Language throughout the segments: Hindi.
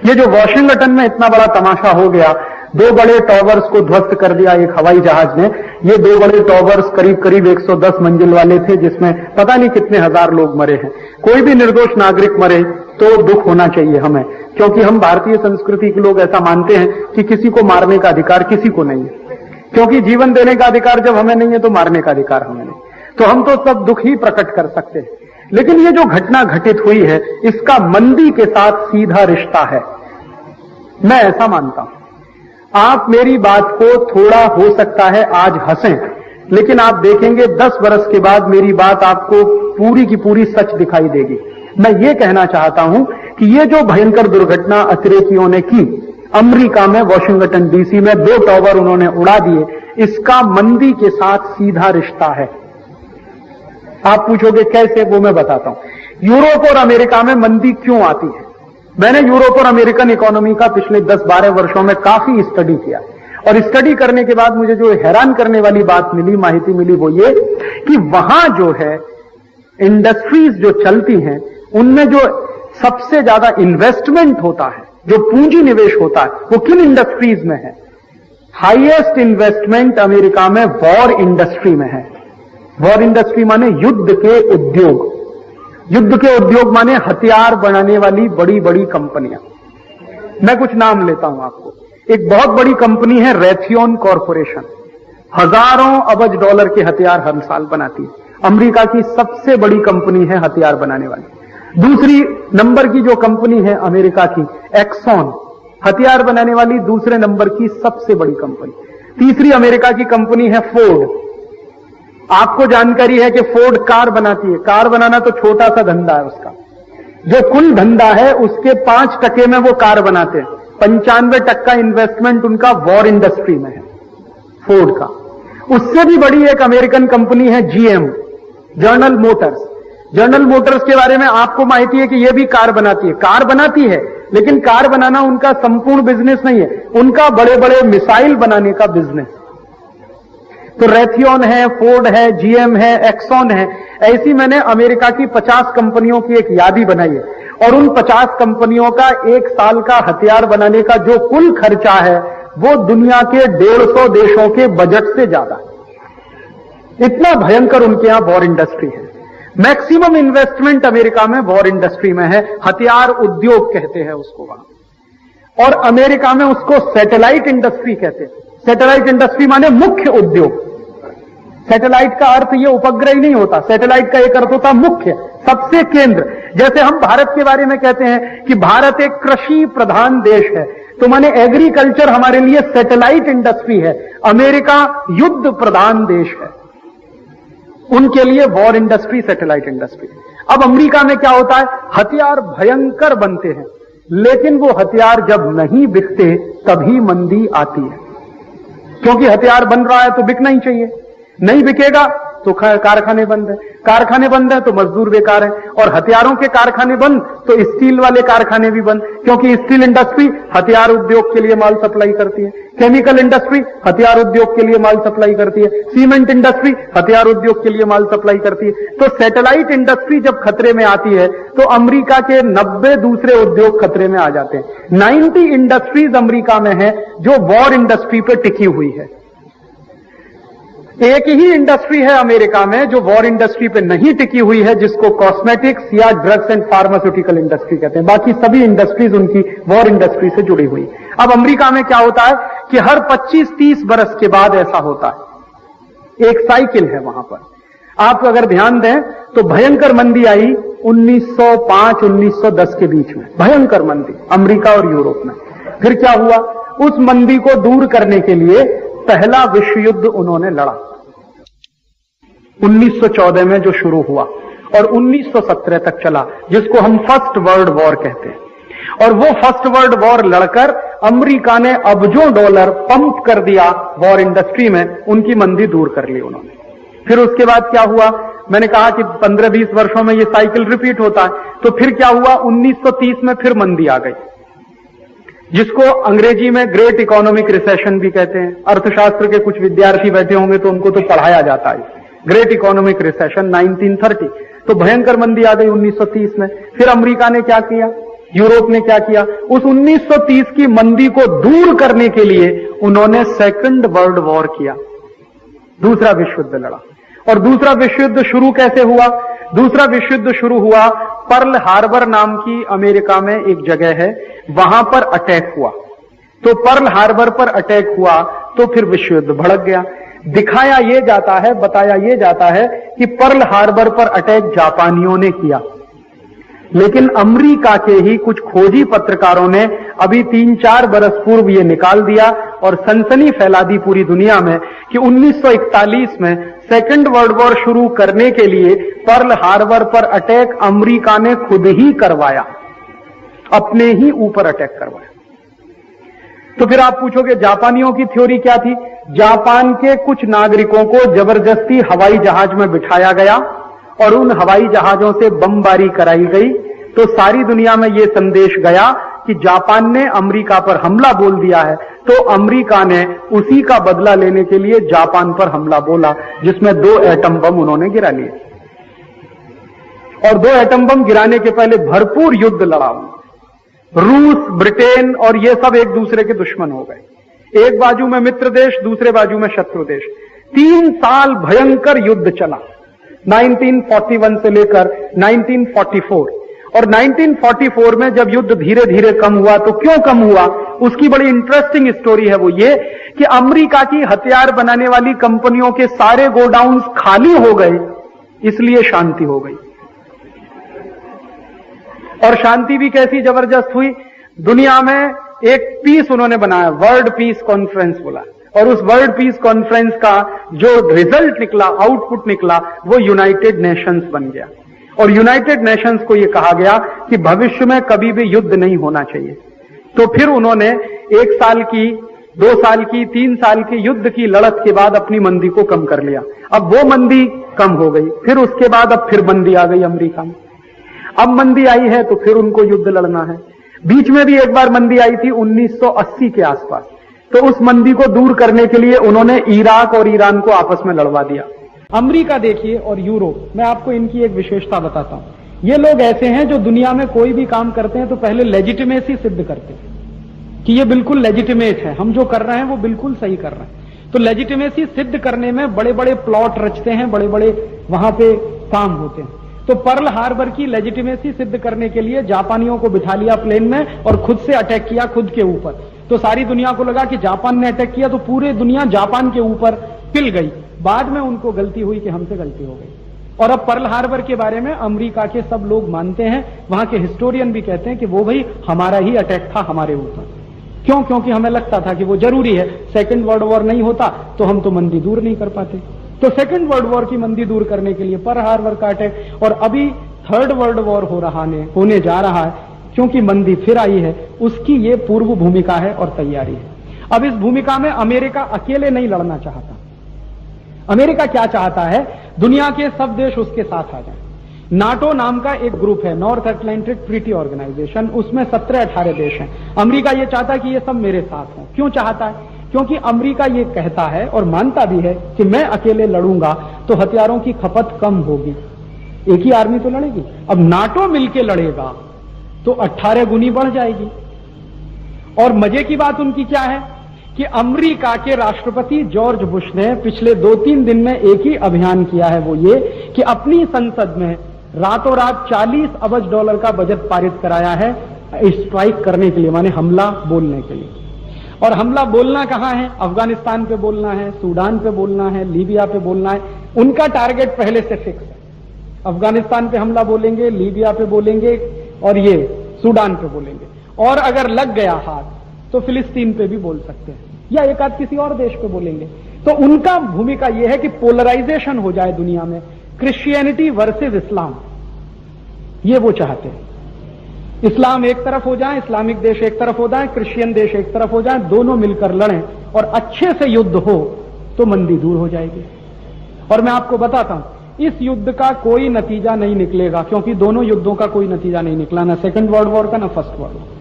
ये जो वॉशिंगटन में इतना बड़ा तमाशा हो गया, 2 बड़े टॉवर्स को ध्वस्त कर दिया एक हवाई जहाज ने। ये 2 बड़े टॉवर्स करीब करीब 110 मंजिल वाले थे, जिसमें पता नहीं कितने हजार लोग मरे हैं। कोई भी निर्दोष नागरिक मरे तो दुख होना चाहिए हमें, क्योंकि हम भारतीय संस्कृति के लोग ऐसा मानते हैं कि किसी को मारने का अधिकार किसी को नहीं है, क्योंकि जीवन देने का अधिकार जब हमें नहीं है तो मारने का अधिकार हमें नहीं, तो हम तो सब दुख ही प्रकट कर सकते हैं। लेकिन ये जो घटना घटित हुई है, इसका मंदी के साथ सीधा रिश्ता है, मैं ऐसा मानता हूं। आप मेरी बात को थोड़ा हो सकता है आज हंसें, लेकिन आप देखेंगे 10 वर्ष के बाद मेरी बात आपको पूरी की पूरी सच दिखाई देगी। मैं ये कहना चाहता हूं कि ये जो भयंकर दुर्घटना अतिरेकियों ने की अमेरिका में, वॉशिंगटन डीसी में 2 टॉवर उन्होंने उड़ा दिए, इसका मंदी के साथ सीधा रिश्ता है। आप पूछोगे कैसे, वो मैं बताता हूं। यूरोप और अमेरिका में मंदी क्यों आती है? मैंने यूरोप और अमेरिकन इकोनॉमी का पिछले 10-12 वर्षों में काफी स्टडी किया, और स्टडी करने के बाद मुझे जो हैरान करने वाली बात मिली, माहिती मिली, वो ये कि वहां जो है इंडस्ट्रीज जो चलती हैं, उनमें जो सबसे ज्यादा इन्वेस्टमेंट होता है, जो पूंजी निवेश होता है, वो किन इंडस्ट्रीज में है? हाईएस्ट इन्वेस्टमेंट अमेरिका में वॉर इंडस्ट्री में है। वॉर इंडस्ट्री माने युद्ध के उद्योग, युद्ध के उद्योग माने हथियार बनाने वाली बड़ी बड़ी कंपनियां। मैं कुछ नाम लेता हूं आपको। एक बहुत बड़ी कंपनी है रैथियन कॉरपोरेशन, हजारों अबज डॉलर के हथियार हर साल बनाती है, अमेरिका की सबसे बड़ी कंपनी है हथियार बनाने वाली। दूसरी नंबर की जो कंपनी है अमेरिका की, एक्सॉन, हथियार बनाने वाली दूसरे नंबर की सबसे बड़ी कंपनी। तीसरी अमेरिका की कंपनी है फोर्ड। आपको जानकारी है कि फोर्ड कार बनाती है। कार बनाना तो छोटा सा धंधा है उसका, जो कुल धंधा है उसके 5% में वो कार बनाते हैं। 95% इन्वेस्टमेंट उनका वॉर इंडस्ट्री में है, फोर्ड का। उससे भी बड़ी एक अमेरिकन कंपनी है GM, general Motors. General Motors के बारे में आपको माहिती है कि यह भी कार बनाती है। कार बनाती है, लेकिन कार बनाना उनका संपूर्ण बिजनेस नहीं है, उनका बड़े बड़े मिसाइल बनाने का बिजनेस। तो रैथियन है, फोर्ड है, जीएम है, एक्सॉन है। ऐसी मैंने अमेरिका की 50 कंपनियों की एक यादी बनाई है, और उन 50 कंपनियों का 1 साल का हथियार बनाने का जो कुल खर्चा है वो दुनिया के 150 देशों के बजट से ज्यादा। इतना भयंकर उनके यहां वॉर इंडस्ट्री है। मैक्सिमम इन्वेस्टमेंट अमेरिका में वॉर इंडस्ट्री में है, हथियार उद्योग कहते हैं उसको वहां। और अमेरिका में उसको सैटेलाइट इंडस्ट्री कहते हैं। सैटेलाइट इंडस्ट्री माने मुख्य उद्योग। सैटेलाइट का अर्थ ये उपग्रह ही नहीं होता, सैटेलाइट का एक अर्थ होता मुख्य, सबसे केंद्र। जैसे हम भारत के बारे में कहते हैं कि भारत एक कृषि प्रधान देश है, तो माने एग्रीकल्चर हमारे लिए सैटेलाइट इंडस्ट्री है। अमेरिका युद्ध प्रधान देश है, उनके लिए वॉर इंडस्ट्री सैटेलाइट इंडस्ट्री। अब अमेरिका में क्या होता है, हथियार भयंकर बनते हैं, लेकिन वो हथियार जब नहीं बिकते तभी मंदी आती है, क्योंकि हथियार बन रहा है तो बिकना ही चाहिए। नहीं बिकेगा तो कारखाने बंद है, कारखाने बंद है तो मजदूर बेकार है, और हथियारों के कारखाने बंद तो स्टील वाले कारखाने भी बंद, क्योंकि स्टील इंडस्ट्री हथियार उद्योग के लिए माल सप्लाई करती है, केमिकल इंडस्ट्री हथियार उद्योग के लिए माल सप्लाई करती है, सीमेंट इंडस्ट्री हथियार उद्योग के लिए माल सप्लाई करती है। तो सैटेलाइट इंडस्ट्री जब खतरे में आती है तो अमेरिका के 90 दूसरे उद्योग खतरे में आ जाते हैं। 90 इंडस्ट्रीज अमेरिका में है जो वॉर इंडस्ट्री पर टिकी हुई है। एक ही इंडस्ट्री है अमेरिका में जो वॉर इंडस्ट्री पे नहीं टिकी हुई है, जिसको कॉस्मेटिक्स या ड्रग्स एंड फार्मास्यूटिकल इंडस्ट्री कहते हैं। बाकी सभी इंडस्ट्रीज उनकी वॉर इंडस्ट्री से जुड़ी हुई। अब अमेरिका में क्या होता है कि हर 25-30 बरस के बाद ऐसा होता है, एक साइकिल है वहां पर। आप अगर ध्यान दें तो भयंकर मंदी आई 1905-1910 के बीच में, भयंकर मंदी अमेरिका और यूरोप में। फिर क्या हुआ, उस मंदी को दूर करने के लिए पहला विश्व युद्ध उन्होंने लड़ा 1914 में, जो शुरू हुआ और 1917 तक चला, जिसको हम फर्स्ट वर्ल्ड वॉर कहते हैं। और वो फर्स्ट वर्ल्ड वॉर लड़कर अमेरिका ने अबजों डॉलर पंप कर दिया वॉर इंडस्ट्री में, उनकी मंदी दूर कर ली उन्होंने। फिर उसके बाद क्या हुआ, मैंने कहा कि 15-20 वर्षों में ये साइकिल रिपीट होता है। तो फिर क्या हुआ, 1930 में फिर मंदी आ गई, जिसको अंग्रेजी में ग्रेट इकोनॉमिक रिसेशन भी कहते हैं। अर्थशास्त्र के कुछ विद्यार्थी बैठे होंगे तो उनको तो पढ़ाया जाता है ग्रेट इकोनॉमिक रिसेशन 1930। तो भयंकर मंदी आ गई 1930 में। फिर अमेरिका ने क्या किया, यूरोप ने क्या किया? उस 1930 की मंदी को दूर करने के लिए उन्होंने सेकंड वर्ल्ड वॉर किया, दूसरा विश्व युद्ध लड़ा। और दूसरा विश्व युद्ध शुरू कैसे हुआ? दूसरा विश्व युद्ध शुरू हुआ पर्ल हार्बर नाम की अमेरिका में एक जगह है, वहां पर अटैक हुआ। तो पर्ल हार्बर पर अटैक हुआ तो फिर विश्व युद्ध भड़क गया। दिखाया यह जाता है, बताया यह जाता है कि पर्ल हार्बर पर अटैक जापानियों ने किया, लेकिन अमेरिका के ही कुछ खोजी पत्रकारों ने अभी 3-4 बरस पूर्व यह निकाल दिया और सनसनी फैला दी पूरी दुनिया में कि 1941 में सेकंड वर्ल्ड वॉर शुरू करने के लिए पर्ल हार्बर पर अटैक अमेरिका ने खुद ही करवाया, अपने ही ऊपर अटैक करवाया। तो फिर आप पूछोगे जापानियों की थ्योरी क्या थी? जापान के कुछ नागरिकों को जबरदस्ती हवाई जहाज में बिठाया गया और उन हवाई जहाजों से बमबारी कराई गई। तो सारी दुनिया में यह संदेश गया कि जापान ने अमेरिका पर हमला बोल दिया है, तो अमेरिका ने उसी का बदला लेने के लिए जापान पर हमला बोला, जिसमें 2 एटम बम उन्होंने गिरा लिए। और 2 एटम बम गिराने के पहले भरपूर युद्ध लड़ा। रूस, ब्रिटेन और ये सब एक दूसरे के दुश्मन हो गए। एक बाजू में मित्र देश, दूसरे बाजू में शत्रु देश। 3 साल भयंकर युद्ध चला, 1941 से लेकर 1944। और 1944 में जब युद्ध धीरे धीरे कम हुआ, तो क्यों कम हुआ? उसकी बड़ी इंटरेस्टिंग स्टोरी है। वो ये कि अमेरिका की हथियार बनाने वाली कंपनियों के सारे गोडाउन्स खाली हो गए, इसलिए शांति हो गई। और शांति भी कैसी जबरदस्त हुई? दुनिया में एक पीस उन्होंने बनाया, वर्ल्ड पीस कॉन्फ्रेंस बोला, और उस वर्ल्ड पीस कॉन्फ्रेंस का जो रिजल्ट निकला, आउटपुट निकला, वो यूनाइटेड नेशंस बन गया। और यूनाइटेड नेशंस को यह कहा गया कि भविष्य में कभी भी युद्ध नहीं होना चाहिए। तो फिर उन्होंने 1 साल की, 2 साल की, 3 साल की युद्ध की लड़त के बाद अपनी मंदी को कम कर लिया। अब वो मंदी कम हो गई, फिर उसके बाद अब फिर मंदी आ गई अमेरिका में। अब मंदी आई है तो फिर उनको युद्ध लड़ना है। बीच में भी एक बार मंदी आई थी 1980 के आसपास, तो उस मंदी को दूर करने के लिए उन्होंने इराक और ईरान को आपस में लड़वा दिया। अमेरिका देखिए और यूरोप, मैं आपको इनकी एक विशेषता बताता हूं। ये लोग ऐसे हैं जो दुनिया में कोई भी काम करते हैं तो पहले लेजिटिमेसी सिद्ध करते हैं कि ये बिल्कुल लेजिटिमेट है, हम जो कर रहे हैं वो बिल्कुल सही कर रहे हैं। तो लेजिटिमेसी सिद्ध करने में बड़े बड़े प्लॉट रचते हैं, बड़े बड़े वहां पे काम होते हैं। तो पर्ल हार्बर की लेजिटिमेसी सिद्ध करने के लिए जापानियों को बिठा लिया प्लेन में और खुद से अटैक किया खुद के ऊपर। तो सारी दुनिया को लगा कि जापान ने अटैक किया, तो पूरी दुनिया जापान के ऊपर पिल गई। बाद में उनको गलती हुई कि हमसे गलती हो गई। और अब पर्ल हार्बर के बारे में अमेरिका के सब लोग मानते हैं, वहां के हिस्टोरियन भी कहते हैं कि वो भाई हमारा ही अटैक था हमारे ऊपर। क्यों? क्योंकि हमें लगता था कि वो जरूरी है, सेकेंड वर्ल्ड वॉर नहीं होता तो हम तो मंदी दूर नहीं कर पाते। तो सेकेंड वर्ल्ड वॉर की मंदी दूर करने के लिए पर्ल हार्बर का अटैक, और अभी थर्ड वर्ल्ड वॉर होने जा रहा है क्योंकि मंदी फिर आई है, उसकी ये पूर्व भूमिका है और तैयारी है। अब इस भूमिका में अमेरिका अकेले नहीं लड़ना चाहता। अमेरिका क्या चाहता है? दुनिया के सब देश उसके साथ आ जाएं। नाटो नाम का एक ग्रुप है, नॉर्थ अटलांटिक ट्रीटी ऑर्गेनाइजेशन, उसमें 17-18 देश हैं। अमेरिका ये चाहता है कि ये सब मेरे साथ हों। क्यों चाहता है? क्योंकि अमेरिका ये कहता है और मानता भी है कि मैं अकेले लड़ूंगा तो हथियारों की खपत कम होगी, एक ही आर्मी तो लड़ेगी। अब नाटो मिलकर लड़ेगा तो 18 गुनी बढ़ जाएगी। और मजे की बात उनकी क्या है कि अमेरिका के राष्ट्रपति जॉर्ज बुश ने पिछले 2-3 दिन में एक ही अभियान किया है, वो ये कि अपनी संसद में रातों रात $40 अरब का बजट पारित कराया है स्ट्राइक करने के लिए, माने हमला बोलने के लिए। और हमला बोलना कहां है? अफगानिस्तान पे बोलना है, सूडान पे बोलना है, लीबिया पे बोलना है। उनका टारगेट पहले से फिक्स है। अफगानिस्तान पे हमला बोलेंगे, लीबिया पे बोलेंगे और ये सूडान पे बोलेंगे। और अगर लग गया हाथ तो फिलिस्तीन पे भी बोल सकते हैं या एक आध किसी और देश पे बोलेंगे। तो उनका भूमिका यह है कि पोलराइजेशन हो जाए दुनिया में, क्रिश्चियनिटी वर्सेस इस्लाम, ये वो चाहते हैं। इस्लाम एक तरफ हो जाए, इस्लामिक देश एक तरफ हो जाए, क्रिश्चियन देश एक तरफ हो जाए, दोनों मिलकर लड़ें और अच्छे से युद्ध हो तो मंदी दूर हो जाएगी। और मैं आपको बताता हूं, इस युद्ध का कोई नतीजा नहीं निकलेगा, क्योंकि दोनों युद्धों का कोई नतीजा नहीं निकला, ना सेकंड वर्ल्ड वॉर का ना first world war.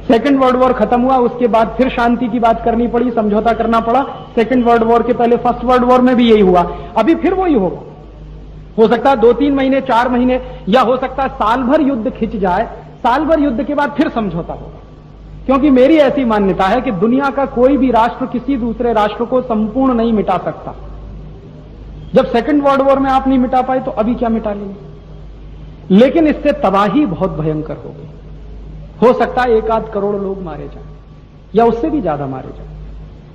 Second world war खत्म हुआ, उसके बाद फिर शांति की बात करनी पड़ी, समझौता करना पड़ा। सेकंड वर्ल्ड वॉर के पहले फर्स्ट वर्ल्ड वॉर में भी यही हुआ, अभी फिर वही होगा। हो सकता है 2-3 महीने, 4 महीने, या हो सकता है साल भर युद्ध खिंच जाए, साल भर युद्ध के बाद फिर समझौता होगा, क्योंकि मेरी ऐसी मान्यता है कि दुनिया का कोई भी राष्ट्र किसी दूसरे राष्ट्र को संपूर्ण नहीं मिटा सकता। जब सेकंड वर्ल्ड वॉर में आप नहीं मिटा पाए तो अभी क्या मिटा लेंगे। लेकिन इससे तबाही बहुत भयंकर होगी। हो सकता है 1-8 करोड़ लोग मारे जाएं या उससे भी ज्यादा मारे जाएं।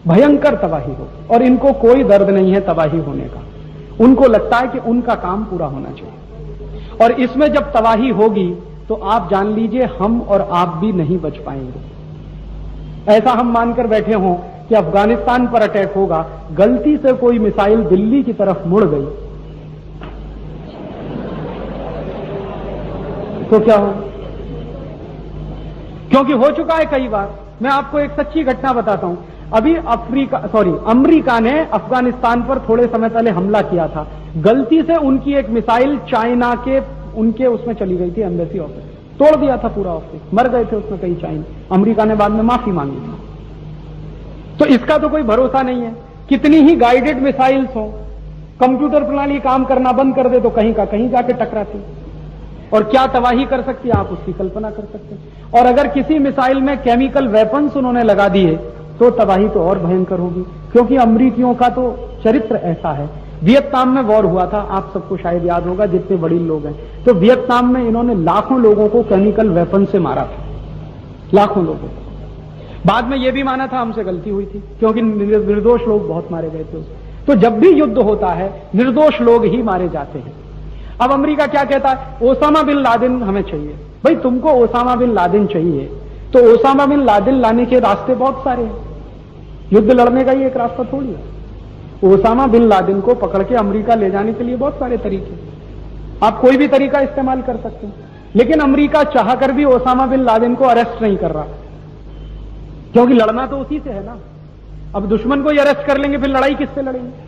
भयंकर तबाही होगी और इनको कोई दर्द नहीं है तबाही होने का। उनको लगता है कि उनका काम पूरा होना चाहिए। और इसमें जब तबाही होगी तो आप जान लीजिए हम और आप भी नहीं बच पाएंगे। ऐसा हम मानकर बैठे हों कि अफगानिस्तान पर अटैक होगा, गलती से कोई मिसाइल दिल्ली की तरफ मुड़ गई तो क्या होगा? क्योंकि हो चुका है कई बार। मैं आपको एक सच्ची घटना बताता हूं। अभी अमेरिका ने अफगानिस्तान पर थोड़े समय पहले हमला किया था। गलती से उनकी एक मिसाइल चाइना के उनके उसमें चली गई थी, एम्बेसी ऑफिस तोड़ दिया था पूरा ऑफिस, मर गए थे उसमें कई चाइना। अमेरिका ने बाद में माफी मांगी थी। तो इसका तो कोई भरोसा नहीं है। कितनी ही गाइडेड मिसाइल्स हो, कंप्यूटर प्रणाली काम करना बंद कर दे तो कहीं का कहीं जाके टकराती और क्या तबाही कर सकती है आप उसकी कल्पना कर सकते हैं। और अगर किसी मिसाइल में केमिकल वेपन्स उन्होंने लगा दिए तो तबाही तो और भयंकर होगी, क्योंकि अमरीकियों का तो चरित्र ऐसा है। वियतनाम में वॉर हुआ था, आप सबको शायद याद होगा जितने बड़े लोग हैं। तो वियतनाम में इन्होंने लाखों लोगों को केमिकल वेपन से मारा था, लाखों लोगों को। बाद में यह भी माना था हमसे गलती हुई थी, क्योंकि निर्दोष लोग बहुत मारे गए थे। तो जब भी युद्ध होता है निर्दोष लोग ही मारे जाते हैं। अब अमेरिका क्या कहता है, ओसामा बिन लादेन हमें चाहिए। भाई तुमको ओसामा बिन लादेन चाहिए तो ओसामा बिन लादेन लाने के रास्ते बहुत सारे हैं। युद्ध लड़ने का ही एक रास्ता थोड़ी है। ओसामा बिन लादेन को पकड़ के अमेरिका ले जाने के लिए बहुत सारे तरीके, आप कोई भी तरीका इस्तेमाल कर सकते हैं। लेकिन अमेरिका चाहकर भी ओसामा बिन लादेन को अरेस्ट नहीं कर रहा, क्योंकि लड़ना तो उसी से है ना। अब दुश्मन को ही अरेस्ट कर लेंगे फिर लड़ाई किससे लड़ेंगे।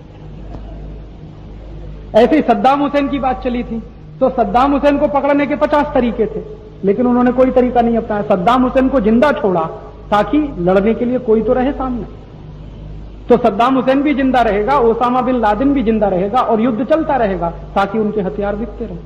ऐसे ही सद्दाम हुसैन की बात चली थी, तो सद्दाम हुसैन को पकड़ने के 50 तरीके थे, लेकिन उन्होंने कोई तरीका नहीं अपनाया। सद्दाम हुसैन को जिंदा छोड़ा ताकि लड़ने के लिए कोई तो रहे सामने। तो सद्दाम हुसैन भी जिंदा रहेगा, ओसामा बिन लादेन भी जिंदा रहेगा और युद्ध चलता रहेगा ताकि उनके हथियार बिकते रहे।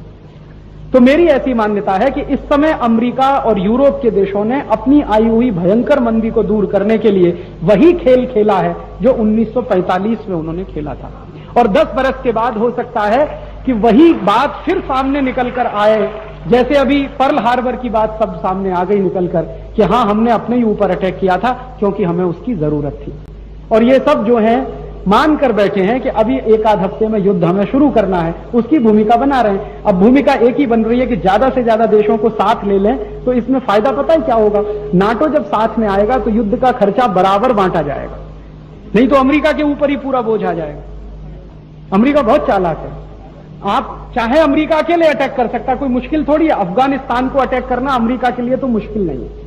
तो मेरी ऐसी मान्यता है कि इस समय अमेरिका और यूरोप के देशों ने अपनी आई हुई भयंकर मंदी को दूर करने के लिए वही खेल खेला है जो 1945 में उन्होंने खेला था। और 10 बरस के बाद हो सकता है कि वही बात फिर सामने निकल कर आए, जैसे अभी पर्ल हार्बर की बात सब सामने आ गई निकलकर कि हां हमने अपने ही ऊपर अटैक किया था क्योंकि हमें उसकी जरूरत थी। और ये सब जो है मान कर बैठे हैं कि अभी 1-8 हफ्ते में युद्ध हमें शुरू करना है, उसकी भूमिका बना रहे हैं। अब भूमिका एक ही बन रही है कि ज्यादा से ज्यादा देशों को साथ ले लें, तो इसमें फायदा पता है क्या होगा। नाटो जब साथ में आएगा तो युद्ध का खर्चा बराबर बांटा जाएगा, नहीं तो अमेरिका के ऊपर ही पूरा बोझ आ जाएगा। अमेरिका बहुत चालाक है। आप चाहे अमेरिका अकेले अटैक कर सकता, कोई मुश्किल थोड़ी है। अफगानिस्तान को अटैक करना अमेरिका के लिए तो मुश्किल नहीं है,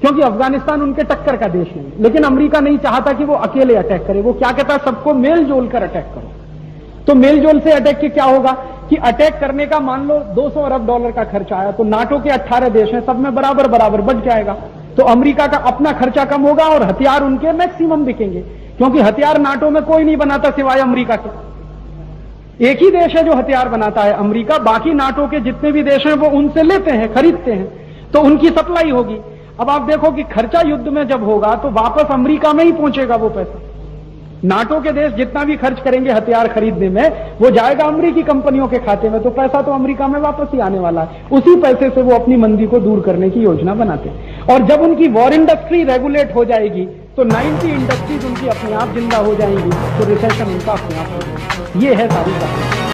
क्योंकि अफगानिस्तान उनके टक्कर का देश नहीं है। लेकिन अमेरिका नहीं चाहता कि वो अकेले अटैक करे, वो क्या कहता है सबको मेल जोल कर अटैक करो। तो मेल जोल से अटैक के क्या होगा कि अटैक करने का मान लो $200 अरब का खर्चा आया, तो नाटो के 18 देश हैं, सब में बराबर बराबर बच जाएगा। तो अमेरिका का अपना खर्चा कम होगा और हथियार उनके मैक्सिमम बिकेंगे, क्योंकि हथियार नाटो में कोई नहीं बनाता सिवाय अमेरिका के। एक ही देश है जो हथियार बनाता है, अमेरिका। बाकी नाटो के जितने भी देश हैं वो उनसे लेते हैं, खरीदते हैं, तो उनकी सप्लाई होगी। अब आप देखो कि खर्चा युद्ध में जब होगा तो वापस अमेरिका में ही पहुंचेगा वो पैसा। नाटो के देश जितना भी खर्च करेंगे हथियार खरीदने में, वो जाएगा अमेरिकी कंपनियों के खाते में, तो पैसा तो अमेरिका में वापस ही आने वाला है। उसी पैसे से वो अपनी मंदी को दूर करने की योजना बनाते हैं। और जब उनकी वॉर इंडस्ट्री रेगुलेट हो जाएगी तो 90 इंडस्ट्रीज उनकी अपने आप जिंदा हो जाएंगी, तो रिसेशन उनका अपने आप हो जाएगा। ये है सारी बात।